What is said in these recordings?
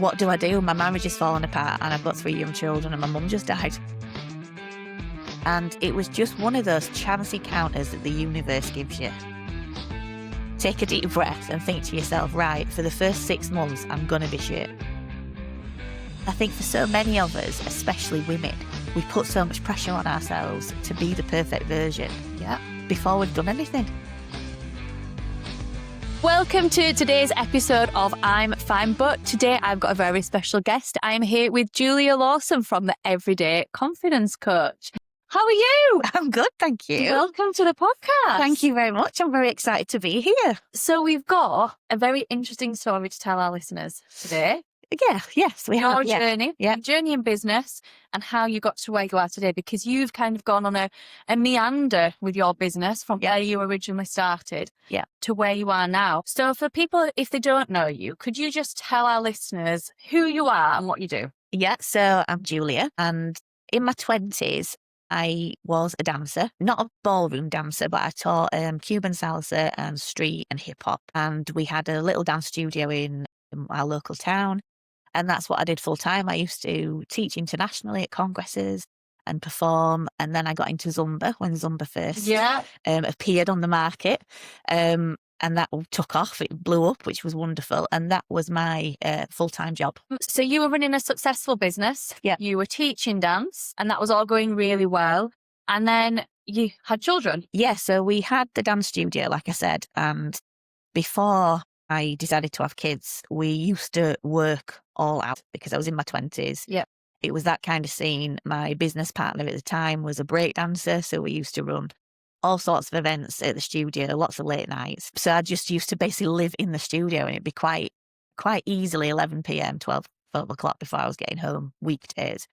what do I do? My marriage is falling apart and I've got 3 young children and my mum just died. And it was just one of those chance encounters that the universe gives you. Take a deep breath and think to yourself, right, for the first 6 months, I'm going to be shit. I think for so many of us, especially women, we put so much pressure on ourselves to be the perfect version, before we've done anything. Welcome to today's episode of I'm Fine, but today I've got a very special guest. I'm here with Julia Lawson from the Everyday Confidence Coach. How are you? I'm good, thank you. Welcome to the podcast. Thank you very much. I'm very excited to be here. So we've got a very interesting story to tell our listeners today. Yes, we have. Your journey, your journey in business and how you got to where you are today, because you've kind of gone on a meander with your business from where you originally started to where you are now. So for people, if they don't know you, could you just tell our listeners who you are and what you do? Yeah, so I'm Julia, and in my 20s, I was a dancer, not a ballroom dancer, but I taught Cuban salsa and street and hip hop. And we had a little dance studio in our local town. And that's what I did full time. I used to teach internationally at congresses and perform. And then I got into Zumba when Zumba first appeared on the market. And that took off. It blew up, which was wonderful. And that was my full-time job. So you were running a successful business. Yeah. You were teaching dance and that was all going really well. And then you had children. Yeah, so we had the dance studio, like I said. And before I decided to have kids, we used to work all out because I was in my 20s. Yeah. It was that kind of scene. My business partner at the time was a break dancer, so we used to run all sorts of events at the studio, lots of late nights. So I just used to basically live in the studio, and it'd be quite easily 11 p.m, 12 o'clock before I was getting home weekdays.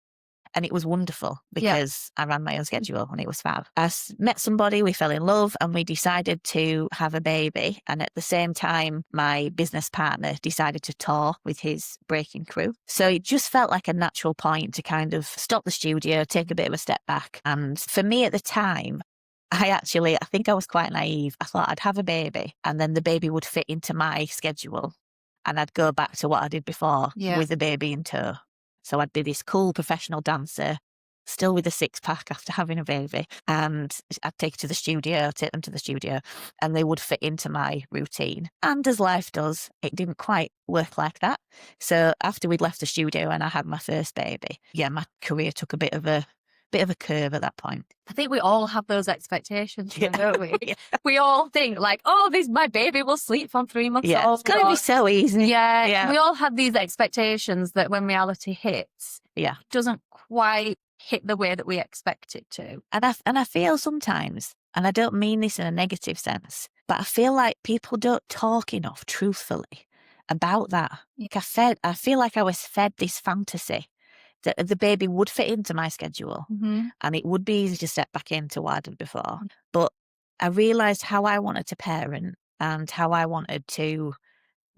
And it was wonderful because I ran my own schedule and it was fab. I met somebody, we fell in love, and we decided to have a baby. And at the same time, my business partner decided to tour with his breaking crew. So it just felt like a natural point to kind of stop the studio, take a bit of a step back. And for me at the time, I think I was quite naive. I thought I'd have a baby and then the baby would fit into my schedule and I'd go back to what I did before with the baby in tow. So I'd be this cool professional dancer, still with a 6-pack after having a baby. And I'd take them to the studio, and they would fit into my routine. And as life does, it didn't quite work like that. So after we'd left the studio and I had my first baby, my career took a bit of a curve at that point. I think we all have those expectations, don't we? We all think like, my baby will sleep from 3 months old. It's going to be so easy. Yeah. We all have these expectations that when reality hits, it doesn't quite hit the way that we expect it to. And I feel sometimes, and I don't mean this in a negative sense, but I feel like people don't talk enough truthfully about that. Like I feel like I was fed this fantasy that the baby would fit into my schedule and it would be easy to step back into what I did before. But I realised how I wanted to parent and how I wanted to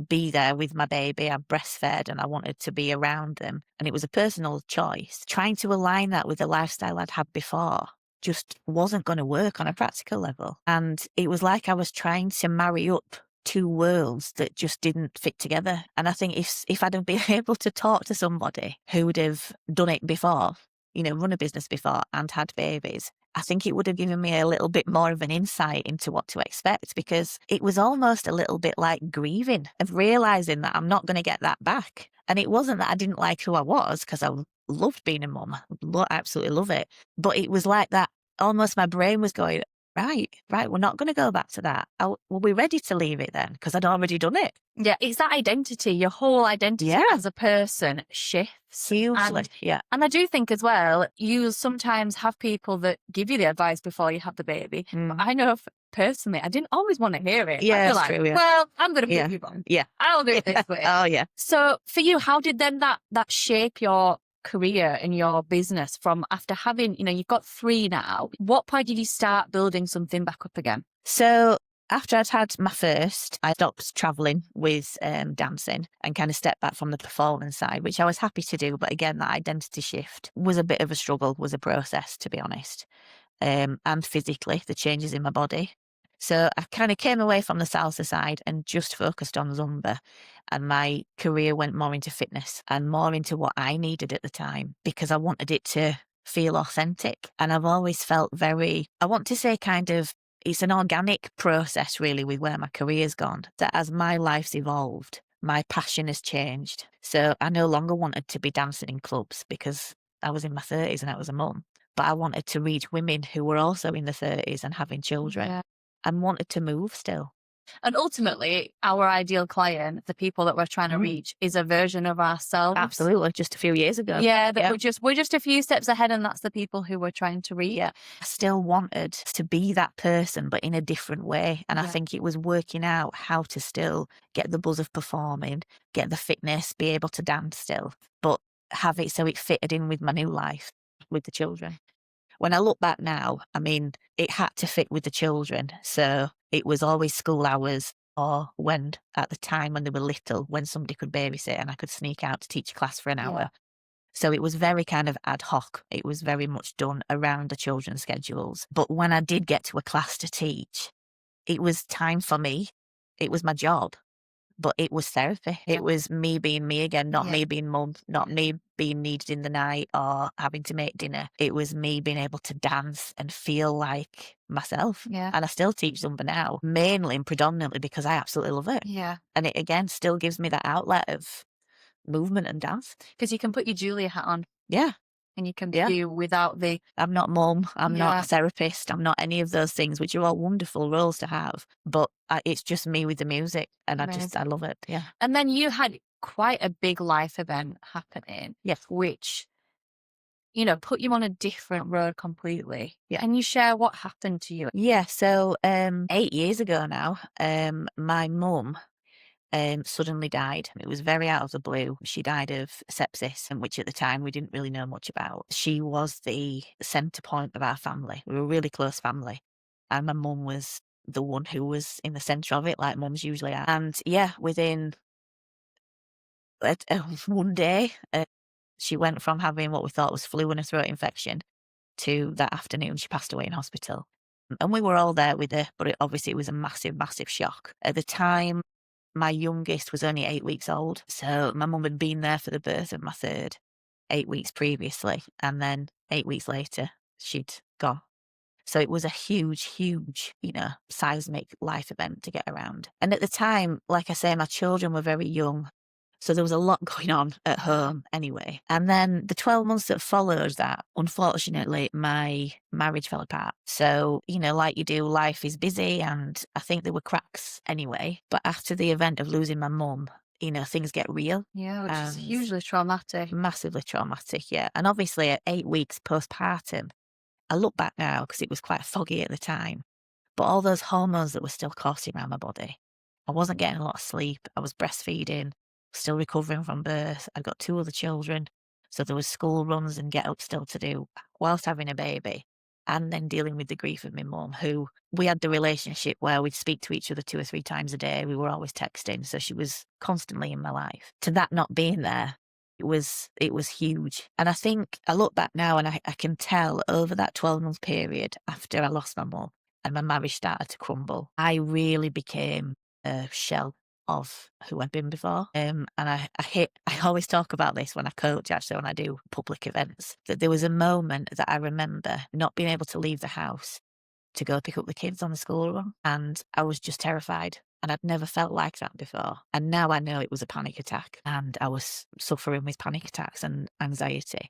be there with my baby. I breastfed and I wanted to be around them. And it was a personal choice. Trying to align that with the lifestyle I'd had before just wasn't going to work on a practical level. And it was like I was trying to marry up 2 worlds that just didn't fit together. And I think if I'd have been able to talk to somebody who would have done it before, run a business before and had babies, I think it would have given me a little bit more of an insight into what to expect, because it was almost a little bit like grieving of realising that I'm not going to get that back. And it wasn't that I didn't like who I was, because I loved being a mum. I absolutely love it. But it was like that almost my brain was going, Right. We're not going to go back to that. Were we ready to leave it then? Because I'd already done it. Yeah, it's that identity. Your whole identity as a person shifts. Hugely, And I do think as well, you sometimes have people that give you the advice before you have the baby. But I know personally, I didn't always want to hear it. Yeah, that's true. Yeah. Well, I'm going to move on. Yeah. I'll do it this way. Oh, yeah. So for you, how did then that shape your career and your business from after having, you've got 3 now? What point did you start building something back up again? So after I'd had my first, I stopped travelling with dancing and kind of stepped back from the performance side, which I was happy to do. But again, that identity shift was a bit of a struggle, was a process, to be honest. And physically, the changes in my body. So I kind of came away from the salsa side and just focused on Zumba. And my career went more into fitness and more into what I needed at the time because I wanted it to feel authentic. And I've always felt very, I want to say kind of, it's an organic process really with where my career's gone, that as my life's evolved, my passion has changed. So I no longer wanted to be dancing in clubs because I was in my 30s and I was a mum. But I wanted to reach women who were also in the 30s and having children Yeah. and wanted to move still. And ultimately, our ideal client, the people that we're trying to reach, is a version of ourselves. Absolutely, just a few years ago. Yeah, that we're just a few steps ahead, and that's the people who we're trying to reach. Yeah. I still wanted to be that person, but in a different way. And I think it was working out how to still get the buzz of performing, get the fitness, be able to dance still, but have it so it fitted in with my new life with the children. When I look back now, I mean, it had to fit with the children. So it was always school hours or when at the time when they were little, when somebody could babysit and I could sneak out to teach a class for an hour. So it was very kind of ad hoc. It was very much done around the children's schedules. But when I did get to a class to teach, it was time for me. It was my job. But it was therapy. It was me being me again, not me being mum, not me being needed in the night or having to make dinner. It was me being able to dance and feel like myself. Yeah. And I still teach Zumba now, mainly and predominantly because I absolutely love it. Yeah. And it again still gives me that outlet of movement and dance. Because you can put your Julia hat on. Yeah. And you can be without the... I'm not mum, I'm not a therapist, I'm not any of those things, which are all wonderful roles to have. But it's just me with the music and I love it. Yeah. And then you had quite a big life event happening. Yes. Which, put you on a different road completely. Yeah. Can you share what happened to you? Yeah. So 8 years ago now, my mum suddenly died. It was very out of the blue. She died of sepsis, which at the time we didn't really know much about. She was the centre point of our family. We were a really close family. And my mum was the one who was in the centre of it, like mums usually are. And within one day, she went from having what we thought was flu and a throat infection to that afternoon she passed away in hospital. And we were all there with her, but obviously it was a massive, massive shock. At the time, my youngest was only 8 weeks old. So my mum had been there for the birth of my third 8 weeks previously. And then 8 weeks later, she'd gone. So it was a huge, huge, seismic life event to get around. And at the time, like I say, my children were very young. So there was a lot going on at home anyway. And then the 12 months that followed that, unfortunately, my marriage fell apart. So, like you do, life is busy and I think there were cracks anyway. But after the event of losing my mum, things get real. Yeah, which is hugely traumatic. Massively traumatic, yeah. And obviously at 8 weeks postpartum, I look back now because it was quite foggy at the time, but all those hormones that were still coursing around my body, I wasn't getting a lot of sleep. I was breastfeeding, still recovering from birth. I'd got 2 other children. So there was school runs and get up still to do whilst having a baby. And then dealing with the grief of my mum, who we had the relationship where we'd speak to each other 2 or 3 times a day. We were always texting. So she was constantly in my life. To that not being there, it was huge. And I think I look back now and I can tell over that 12-month period after I lost my mum and my marriage started to crumble, I really became a shell of who I'd been before. And I always talk about this when I coach, actually, when I do public events, that there was a moment that I remember not being able to leave the house to go pick up the kids on the school run. And I was just terrified. And I'd never felt like that before. And now I know it was a panic attack. And I was suffering with panic attacks and anxiety.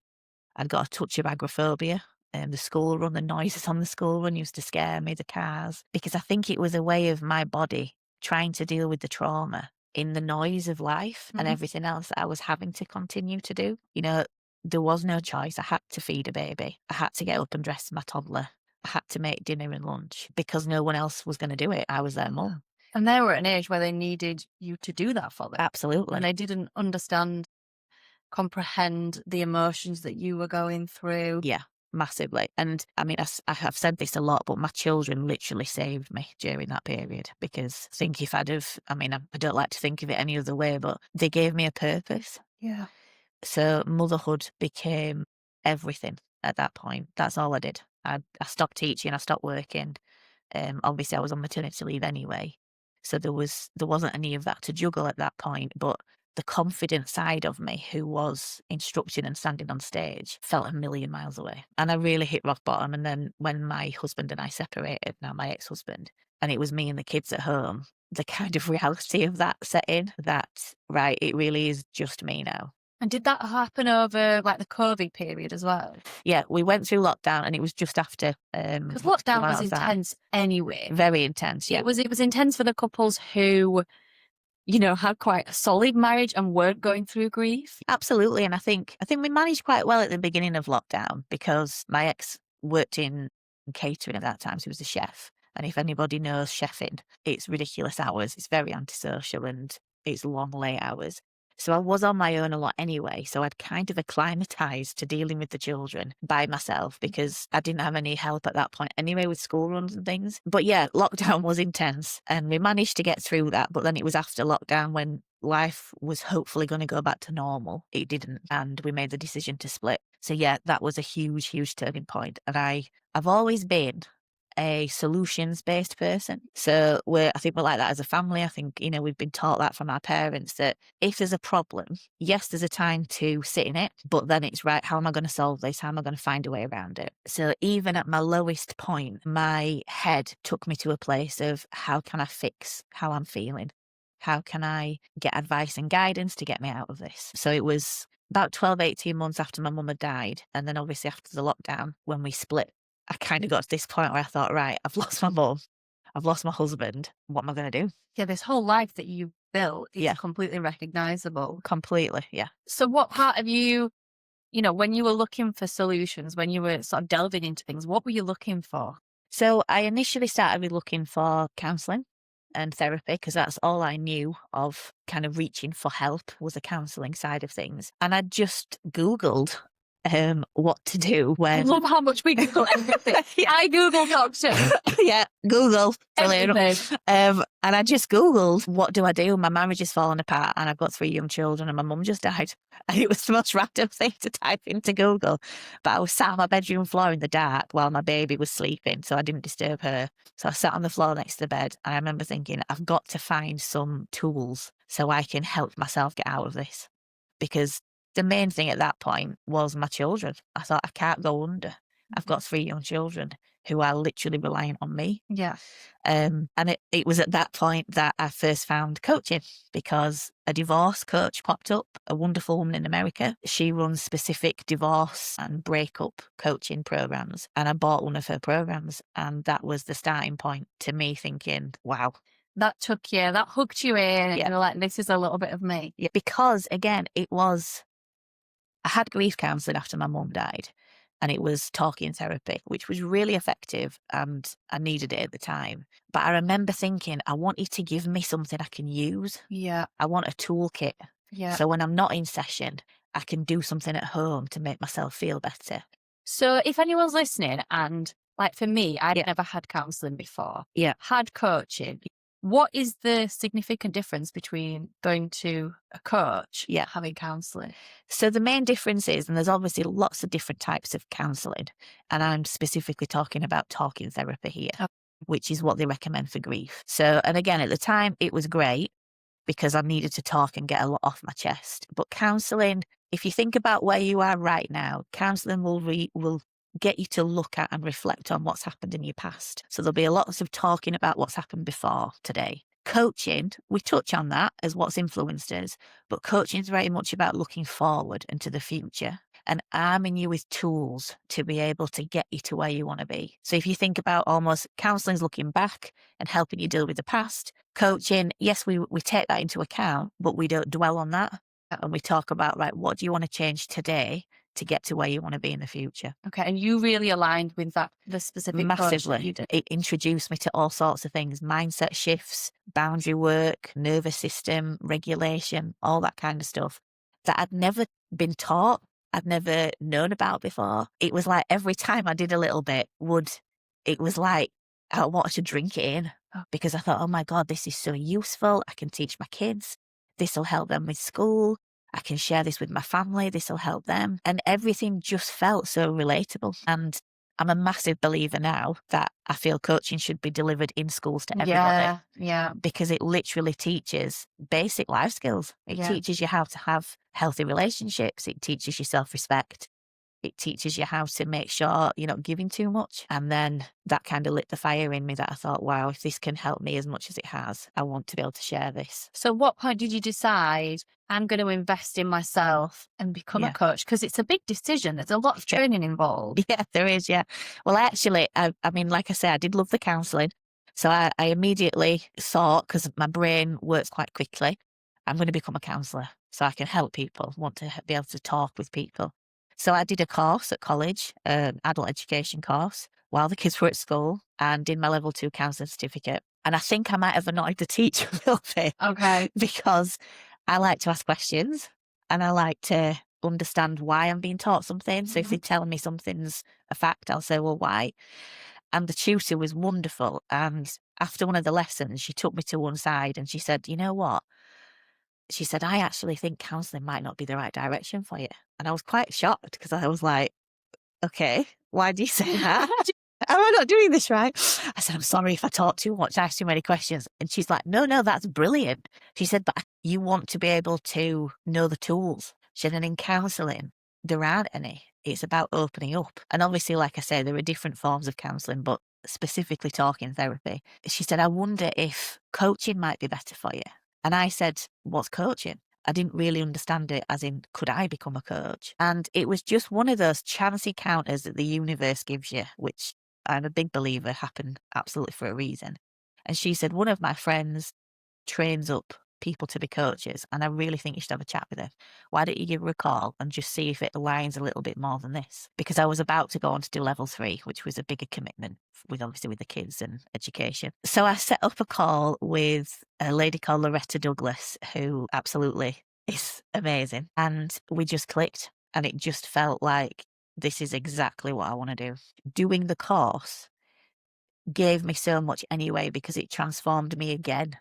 I'd got a touch of agoraphobia. The school run, the noises on the school run used to scare me, the cars. Because I think it was a way of my body trying to deal with the trauma in the noise of life and everything else that I was having to continue to do. There was no choice. I had to feed a baby. I had to get up and dress my toddler. I had to make dinner and lunch because no one else was going to do it. I was their mum. And they were at an age where they needed you to do that for them. Absolutely. And they didn't comprehend the emotions that you were going through. Yeah, massively. And I mean, I have said this a lot, but my children literally saved me during that period because I think if I don't like to think of it any other way, but they gave me a purpose. Yeah. So motherhood became everything at that point. That's all I did. I stopped teaching, I stopped working. Obviously I was on maternity leave anyway. So there wasn't any of that to juggle at that point, but the confident side of me who was instructing and standing on stage felt a million miles away. And I really hit rock bottom. And then when my husband and I separated, now my ex-husband, and it was me and the kids at home, the kind of reality of that set in that, right, it really is just me now. And did that happen over like the COVID period as well? Yeah, we went through lockdown and it was just after. Because lockdown was intense anyway. Very intense, yeah. It was intense for the couples who, you know, had quite a solid marriage and weren't going through grief. Absolutely. And I think we managed quite well at the beginning of lockdown because my ex worked in catering at that time, so he was a chef. And if anybody knows chefing, it's ridiculous hours. It's very antisocial and it's long, late hours. So I was on my own a lot anyway. So I'd kind of acclimatized to dealing with the children by myself because I didn't have any help at that point anyway with school runs and things. But yeah, lockdown was intense and we managed to get through that. But then it was after lockdown when life was hopefully going to go back to normal. It didn't. And we made the decision to split. So yeah, that was a huge, huge turning point. And I've always been a solutions-based person. So I think we're like that as a family. I think, you know, we've been taught that from our parents that if there's a problem, yes, there's a time to sit in it, but then it's right, how am I going to solve this? How am I going to find a way around it? So even at my lowest point, my head took me to a place of how can I fix how I'm feeling? How can I get advice and guidance to get me out of this? So it was about 12, 18 months after my mum had died. And then obviously after the lockdown, when we split, I kind of got to this point where I thought, right, I've lost my mum, I've lost my husband. What am I going to do? Yeah, this whole life that you built is completely recognisable. Completely, yeah. So what part of you, you know, when you were looking for solutions, when you were sort of delving into things, what were you looking for? So I initially started with looking for counselling and therapy because that's all I knew of kind of reaching for help was the counselling side of things. And I just Googled what to do when... I love how much we Google everything. Yeah. I Google doctor. Yeah, Google. Everything. And I just Googled, what do I do? My marriage is falling apart and I've got 3 young children and my mum just died. And it was the most random thing to type into Google. But I was sat on my bedroom floor in the dark while my baby was sleeping, so I didn't disturb her. So I sat on the floor next to the bed and I remember thinking, I've got to find some tools so I can help myself get out of this. Because the main thing at that point was my children. I thought, I can't go under. I've got 3 young children who are literally relying on me. Yeah. And it was at that point that I first found coaching because a divorce coach popped up, a wonderful woman in America. She runs specific divorce and breakup coaching programs. And I bought one of her programs. And that was the starting point to me thinking, wow. That took you, that hooked you in. And you're like, this is a little bit of me. Yeah, because again, I had grief counselling after my mum died and it was talking therapy, which was really effective and I needed it at the time. But I remember thinking, I want you to give me something I can use. Yeah. I want a toolkit. Yeah. So when I'm not in session, I can do something at home to make myself feel better. So if anyone's listening and like for me, I'd never had counselling before. Yeah. Had coaching. What is the significant difference between going to a coach and having counselling? So the main difference is, and there's obviously lots of different types of counselling, and I'm specifically talking about talking therapy here, which is what they recommend for grief. So, and again, at the time, it was great because I needed to talk and get a lot off my chest. But counselling, if you think about where you are right now, counselling will get you to look at and reflect on what's happened in your past. So there'll be a lot of talking about what's happened before today. Coaching, we touch on that as what's influenced us, but coaching is very much about looking forward into the future and arming you with tools to be able to get you to where you want to be. So if you think about almost counselling is looking back and helping you deal with the past, coaching, yes, we take that into account, but we don't dwell on that. And we talk about, right, what do you want to change today to get to where you want to be in the future? Okay, and you really aligned with that, the specific massively. You did. It introduced me to all sorts of things, mindset shifts, boundary work, nervous system, regulation, all that kind of stuff that I'd never been taught, I'd never known about before. It was like every time I did a little bit, it was like I wanted to drink it in because I thought, oh my God, this is so useful. I can teach my kids. This will help them with school. I can share this with my family. This will help them. And everything just felt so relatable. And I'm a massive believer now that I feel coaching should be delivered in schools to everybody. Yeah. Because it literally teaches basic life skills. It teaches you how to have healthy relationships. It teaches you self-respect. It teaches you how to make sure you're not giving too much. And then that kind of lit the fire in me that I thought, wow, if this can help me as much as it has, I want to be able to share this. So what point did you decide I'm going to invest in myself and become a coach? Because it's a big decision. There's a lot of training involved. Yeah, there is. Yeah. Well, actually, I mean, like I said, I did love the counselling. So I immediately thought, because my brain works quite quickly, I'm going to become a counsellor so I can help people, want to be able to talk with people. So I did a course at college, an adult education course, while the kids were at school, and did my level 2 counselling certificate. And I think I might have annoyed the teacher a little bit. Okay. Because I like to ask questions and I like to understand why I'm being taught something. So if they tell me something's a fact, I'll say, well, why? And the tutor was wonderful. And after one of the lessons, she took me to one side and she said, you know what? She said, I actually think counselling might not be the right direction for you. And I was quite shocked because I was like, okay, why do you say that? Am I not doing this right? I said, I'm sorry if I talk too much, ask too many questions. And she's like, no, that's brilliant. She said, but you want to be able to know the tools. She said, and in counselling, there aren't any. It's about opening up. And obviously, like I say, there are different forms of counselling, but specifically talking therapy. She said, I wonder if coaching might be better for you. And I said, what's coaching? I didn't really understand it as in, could I become a coach? And it was just one of those chance encounters that the universe gives you, which I'm a big believer happen absolutely for a reason. And she said, one of my friends trains up people to be coaches, and I really think you should have a chat with her. Why don't you give her a call and just see if it aligns a little bit more than this? Because I was about to go on to do level 3, which was a bigger commitment with obviously with the kids and education. So I set up a call with a lady called Loretta Douglas, who absolutely is amazing. And we just clicked, and it just felt like this is exactly what I want to do. Doing the course gave me so much anyway, because it transformed me again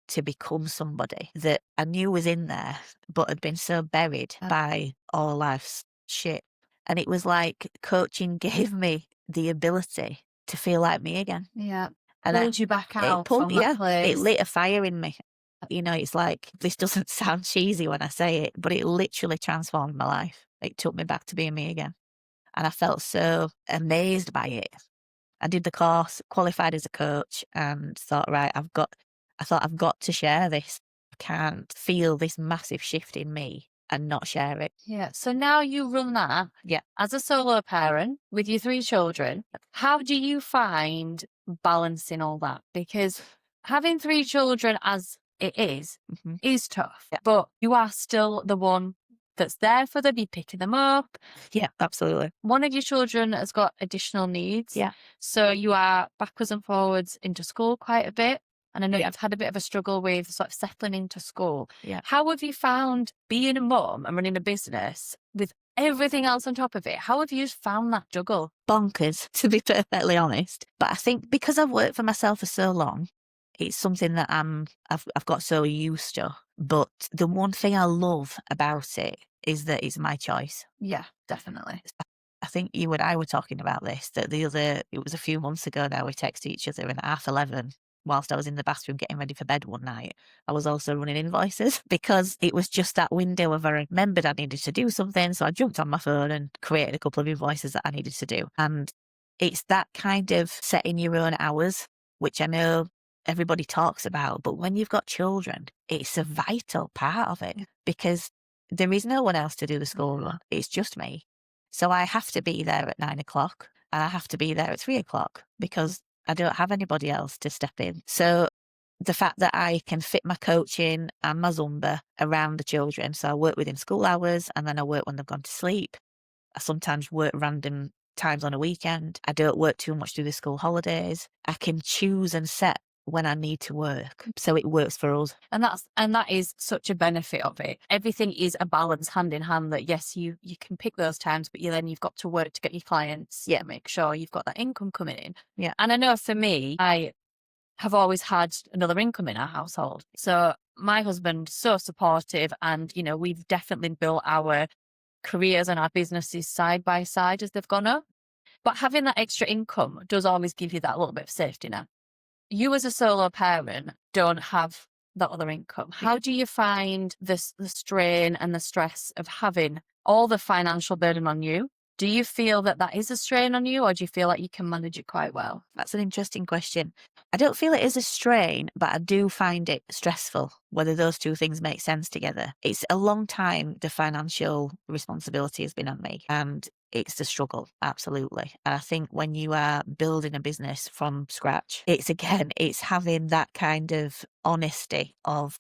to become somebody that I knew was in there, but had been so buried by all life's shit. And it was like coaching gave me the ability to feel like me again. Yeah. And pulled you back out from that place. It lit a fire in me. You know, it's like, this doesn't sound cheesy when I say it, but it literally transformed my life. It took me back to being me again. And I felt so amazed by it. I did the course, qualified as a coach, and thought, right, I've got to share this. I can't feel this massive shift in me and not share it. Yeah. So now you run that as a solo parent with your 3 children. How do you find balancing all that? Because having 3 children as it is tough, but you are still the one that's there for them. You're picking them up. Yeah, absolutely. One of your children has got additional needs. Yeah. So you are backwards and forwards into school quite a bit. And I know you've had a bit of a struggle with sort of settling into school. Yeah. How have you found being a mum and running a business with everything else on top of it? How have you found that juggle? Bonkers, to be perfectly honest. But I think because I've worked for myself for so long, it's something that I've got so used to. But the one thing I love about it is that it's my choice. Yeah, definitely. I think you and I were talking about this, that it was a few months ago now, we texted each other, and at 11:30, whilst I was in the bathroom getting ready for bed one night, I was also running invoices because it was just that window of, I remembered I needed to do something. So I jumped on my phone and created a couple of invoices that I needed to do. And it's that kind of setting your own hours, which I know everybody talks about, but when you've got children, it's a vital part of it, because there is no one else to do the school run. It's just me. So I have to be there at 9:00 and I have to be there at 3:00 because I don't have anybody else to step in. So the fact that I can fit my coaching and my Zumba around the children. So I work within school hours, and then I work when they've gone to sleep. I sometimes work random times on a weekend. I don't work too much through the school holidays. I can choose and set when I need to work. So it works for us. And that is such a benefit of it. Everything is a balance, hand in hand, that yes, you can pick those times, but you've got to work to get your clients. Yeah. Make sure you've got that income coming in. Yeah. And I know for me, I have always had another income in our household. So my husband's so supportive, and, we've definitely built our careers and our businesses side by side as they've gone up. But having that extra income does always give you that little bit of safety net. You as a solo parent don't have that other income. How do you find the strain and the stress of having all the financial burden on you? Do you feel that that is a strain on you, or do you feel like you can manage it quite well? That's an interesting question. I don't feel it is a strain, but I do find it stressful, whether those two things make sense together. It's a long time the financial responsibility has been on me, and it's the struggle, absolutely. And I think when you are building a business from scratch, it's having that kind of honesty of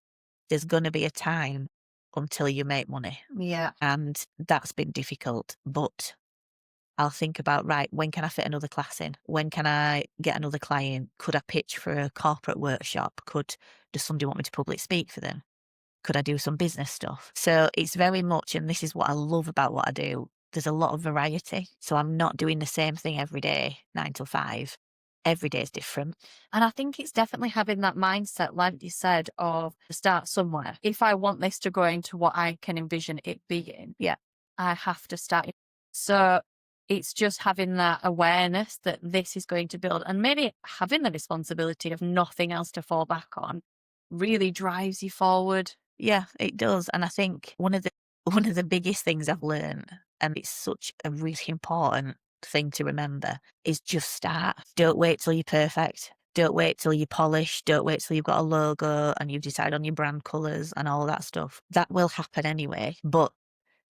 there's going to be a time until you make money. Yeah. And that's been difficult, but I'll think about, right, when can I fit another class in? When can I get another client? Could I pitch for a corporate workshop? Does somebody want me to public speak for them? Could I do some business stuff? So it's very much, and this is what I love about what I do, there's a lot of variety. So I'm not doing the same thing every day, 9 till 5. Every day is different. And I think it's definitely having that mindset, like you said, of start somewhere. If I want this to grow into what I can envision it being, I have to start. So it's just having that awareness that this is going to build, and maybe having the responsibility of nothing else to fall back on really drives you forward. Yeah, it does. And I think one of the biggest things I've learned, and it's such a really important thing to remember, is just start. Don't wait till you're perfect. Don't wait till you're polished. Don't wait till you've got a logo and you've decided on your brand colours and all that stuff. That will happen anyway. But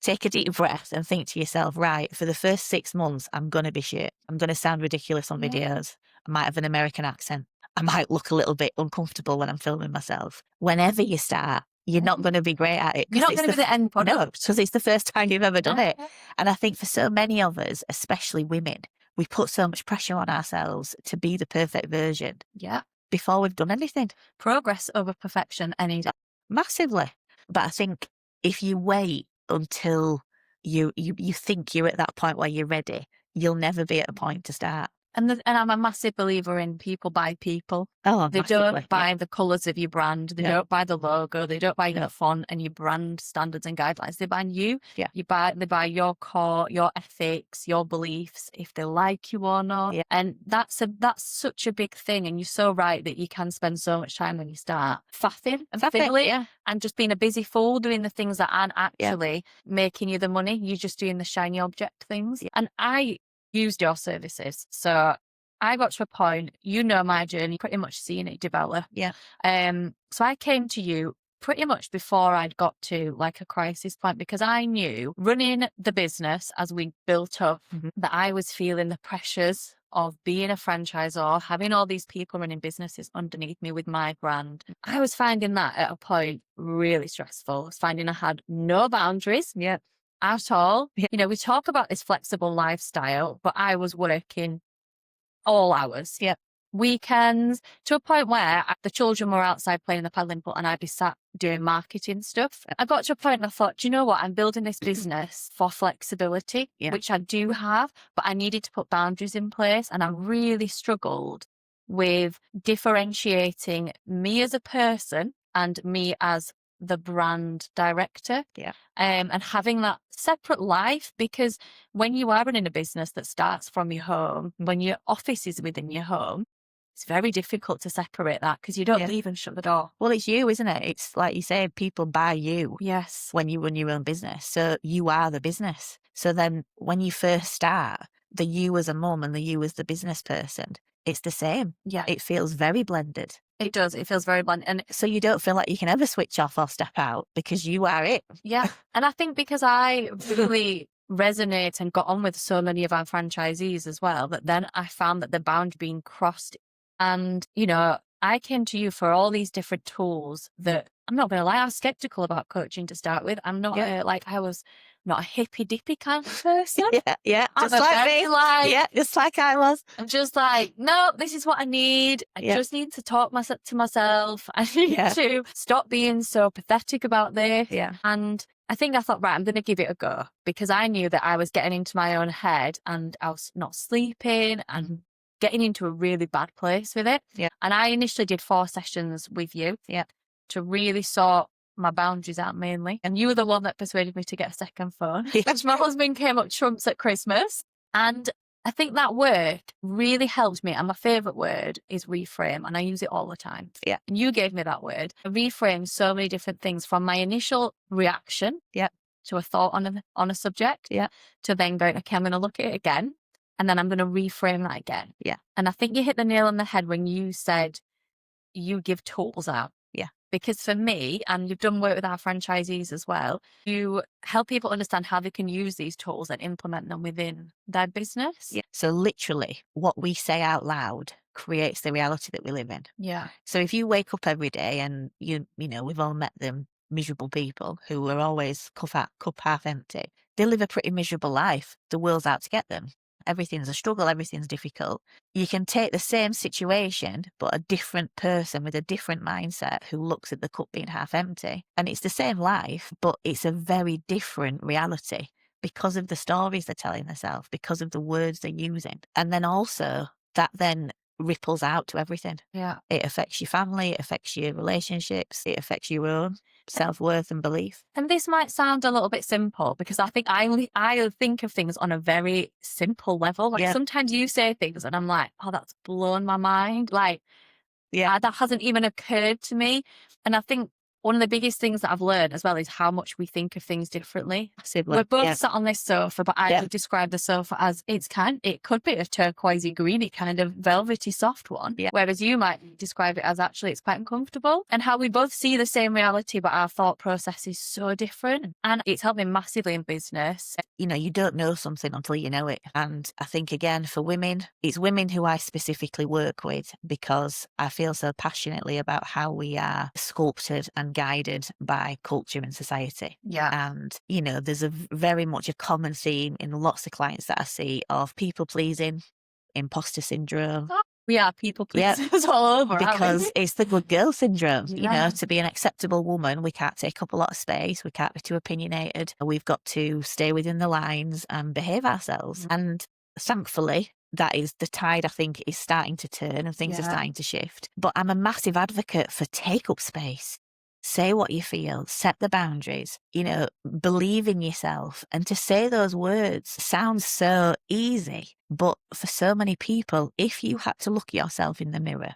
take a deep breath and think to yourself, right, for the first 6 months, I'm going to be shit. I'm going to sound ridiculous on videos. I might have an American accent. I might look a little bit uncomfortable when I'm filming myself. Whenever you start, you're not going to be great at it. You're not going to be the end product. No, because it's the first time you've ever done it. And I think for so many of us, especially women, we put so much pressure on ourselves to be the perfect version. Yeah. Before we've done anything. Progress over perfection any day. Massively. But I think if you wait until you think you're at that point where you're ready, you'll never be at a point to start. And I'm a massive believer in people buy people. Oh, they don't buy the colours of your brand. They don't buy the logo. They don't buy your font and your brand standards and guidelines. They buy you. Yeah. They buy your core, your ethics, your beliefs, if they like you or not. Yeah. And that's such a big thing. And you're so right that you can spend so much time when you start faffing and fiddling and just being a busy fool doing the things that aren't actually making you the money. You're just doing the shiny object things. Yeah. And I used your services. So I got to a point, my journey, pretty much seeing it develop. Yeah. So I came to you pretty much before I'd got to like a crisis point, because I knew running the business as we built up that I was feeling the pressures of being a franchisor, having all these people running businesses underneath me with my brand. I was finding that at a point really stressful. I was finding I had no boundaries. Yeah. At all. Yeah. We talk about this flexible lifestyle, but I was working all hours. Yeah. Weekends, to a point where the children were outside playing the paddling pool and I'd be sat doing marketing stuff. I got to a point and I thought, do you know what? I'm building this business for flexibility, which I do have, but I needed to put boundaries in place. And I really struggled with differentiating me as a person and me as the brand director, and having that separate life, because when you are running a business that starts from your home, when your office is within your home, it's very difficult to separate that because you don't leave and shut the door. Well, it's you, isn't it? It's like you say, people buy you. Yes. When you run your own business. So you are the business. So then when you first start, the you as a mum and the you as the business person, it's the same. Yeah. It feels very blended. It does. It feels very blunt. And so you don't feel like you can ever switch off or step out because you are it. Yeah. And I think because I really resonate and got on with so many of our franchisees as well, that then I found that the boundary being crossed. And, I came to you for all these different tools that I'm not going to lie, I was skeptical about coaching to start with. I'm not I was not a hippy dippy kind of person. Yeah. Just like me. Just like I was. I'm just like, no, this is what I need. I just need to talk to myself. I need to stop being so pathetic about this. Yeah. And I thought, right, I'm going to give it a go, because I knew that I was getting into my own head and I was not sleeping and getting into a really bad place with it. Yeah. And I initially did 4 sessions with you. Yeah. To really sort my boundaries out mainly. And you were the one that persuaded me to get a second phone, which my husband came up trumps at Christmas. And I think that word really helped me. And my favourite word is reframe. And I use it all the time. Yeah. And you gave me that word. Reframe so many different things from my initial reaction to a thought on a subject to then going, okay, I'm going to look at it again. And then I'm going to reframe that again. Yeah. And I think you hit the nail on the head when you said you give tools out. Yeah. Because for me, and you've done work with our franchisees as well, you help people understand how they can use these tools and implement them within their business. Yeah. So literally what we say out loud creates the reality that we live in. Yeah. So if you wake up every day and you know, we've all met them, miserable people who are always cup half empty, they live a pretty miserable life. The world's out to get them. Everything's a struggle, everything's difficult. You can take the same situation, but a different person with a different mindset who looks at the cup being half empty. And it's the same life, but it's a very different reality because of the stories they're telling themselves, because of the words they're using. And then also that then ripples out to everything. Yeah. It affects your family, it affects your relationships, it affects your own self-worth and belief. And this might sound a little bit simple because I think I think of things on a very simple level. Like sometimes you say things and I'm like, oh, that's blown my mind. Like, that hasn't even occurred to me. And I think one of the biggest things that I've learned as well is how much we think of things differently. We're both sat on this sofa, but I would describe the sofa as it could be a turquoisey greeny kind of velvety soft one. Yeah. Whereas you might describe it as actually it's quite uncomfortable, and how we both see the same reality, but our thought process is so different. And it's helped me massively in business. You know, you don't know something until you know it. And I think again, for women, it's women who I specifically work with because I feel so passionately about how we are sculpted and guided by culture and society. Yeah. And, you know, there's very much a common theme in lots of clients that I see of people pleasing, imposter syndrome. We are people pleasers all over, because it's the good girl syndrome. You know, to be an acceptable woman, we can't take up a lot of space. We can't be too opinionated. We've got to stay within the lines and behave ourselves. And thankfully, that is the tide, I think, is starting to turn and things are starting to shift. But I'm a massive advocate for take up space. Say what you feel, set the boundaries, you know, believe in yourself. And to say those words sounds so easy, but for so many people, if you had to look yourself in the mirror,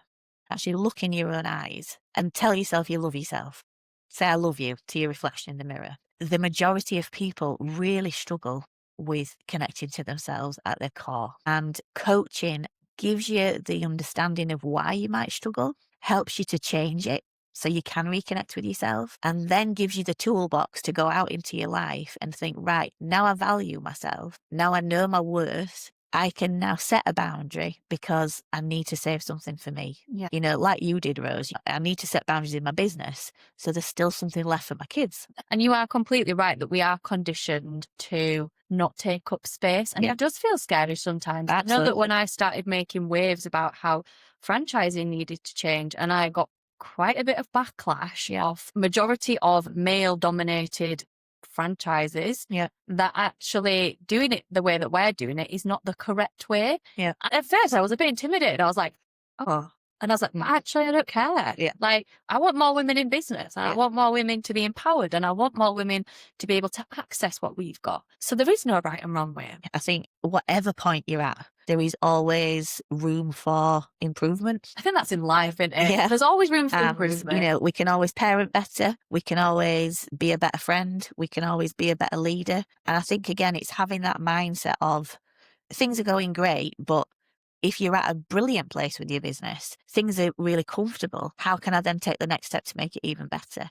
actually look in your own eyes and tell yourself you love yourself, say I love you to your reflection in the mirror, the majority of people really struggle with connecting to themselves at their core. And coaching gives you the understanding of why you might struggle, helps you to change it so you can reconnect with yourself, and then gives you the toolbox to go out into your life and think, right, now I value myself. Now I know my worth. I can now set a boundary because I need to save something for me. Yeah. You know, like you did, Rose, I need to set boundaries in my business so there's still something left for my kids. And you are completely right that we are conditioned to not take up space. And it does feel scary sometimes. Absolutely. I know that when I started making waves about how franchising needed to change, and I got quite a bit of backlash of majority of male dominated franchises that actually doing it the way that we're doing it is not the correct way. Yeah. And at first I was a bit intimidated. I was like, oh. And I was like, actually, I don't care. Yeah. Like, I want more women in business. And I want more women to be empowered. And I want more women to be able to access what we've got. So there is no right and wrong way. I think whatever point you're at, there is always room for improvement. I think that's in life, isn't it? Yeah. There's always room for improvement. You know, we can always parent better. We can always be a better friend. We can always be a better leader. And I think, again, it's having that mindset of things are going great, but if you're at a brilliant place with your business, things are really comfortable. How can I then take the next step to make it even better?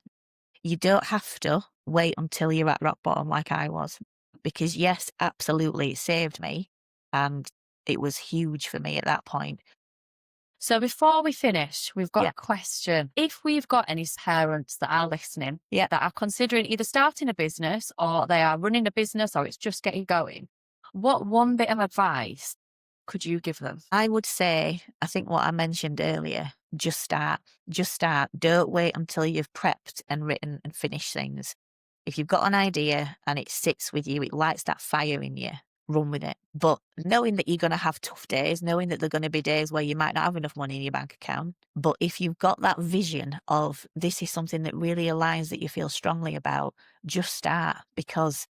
You don't have to wait until you're at rock bottom like I was. Because yes, absolutely, it saved me. And it was huge for me at that point. So before we finish, we've got a question. If we've got any parents that are listening that are considering either starting a business or they are running a business or it's just getting going, what one bit of advice could you give them? I would say, I think what I mentioned earlier, just start. Just start. Don't wait until you've prepped and written and finished things. If you've got an idea and it sits with you, it lights that fire in you, run with it. But knowing that you're going to have tough days, knowing that there are going to be days where you might not have enough money in your bank account. But if you've got that vision of this is something that really aligns that you feel strongly about, just start. Because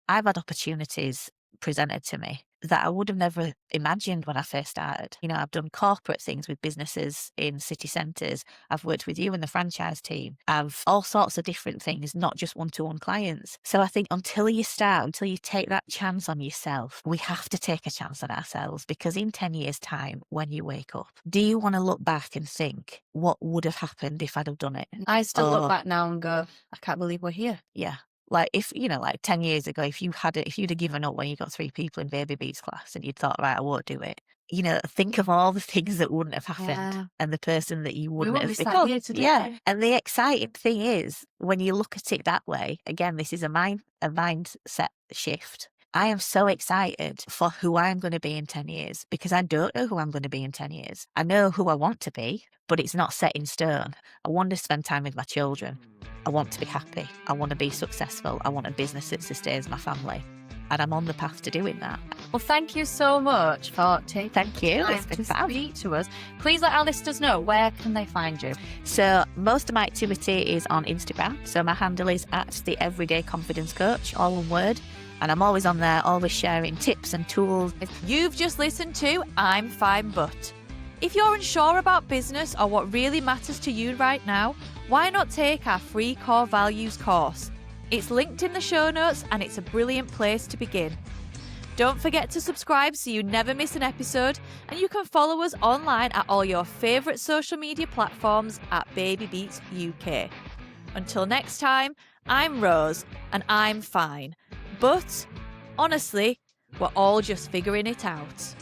I've had opportunities presented to me that I would have never imagined when I first started. You know, I've done corporate things with businesses in city centres. I've worked with you and the franchise team. I've all sorts of different things, not just one-to-one clients. So I think until you take that chance on yourself, we have to take a chance on ourselves, because in 10 years' time, when you wake up, do you want to look back and think, what would have happened if I'd have done it? I still look back now and go, I can't believe we're here. Yeah. Like, if, you know, like 10 years ago, if you'd have given up when you got 3 people in Baby Beats class and you'd thought, right, I won't do it. You know, think of all the things that wouldn't have happened and the person that you wouldn't have become. Here today. Yeah. And the exciting thing is, when you look at it that way, again, this is a mindset shift. I am so excited for who I'm going to be in 10 years, because I don't know who I'm going to be in 10 years. I know who I want to be, but it's not set in stone. I want to spend time with my children. I want to be happy. I want to be successful. I want a business that sustains my family. And I'm on the path to doing that. Well, thank you so much for taking Thank you. time It's been to fab. speak to us. Please let our listeners know, where can they find you? So most of my activity is on Instagram. So my handle is @theeverydayconfidencecoach, all one word. And I'm always on there, always sharing tips and tools. You've just listened to I'm Fine But. If you're unsure about business or what really matters to you right now, why not take our free Core Values course? It's linked in the show notes and it's a brilliant place to begin. Don't forget to subscribe so you never miss an episode, and you can follow us online at all your favourite social media platforms at Baby Beats UK. Until next time, I'm Rose and I'm fine. But honestly, we're all just figuring it out.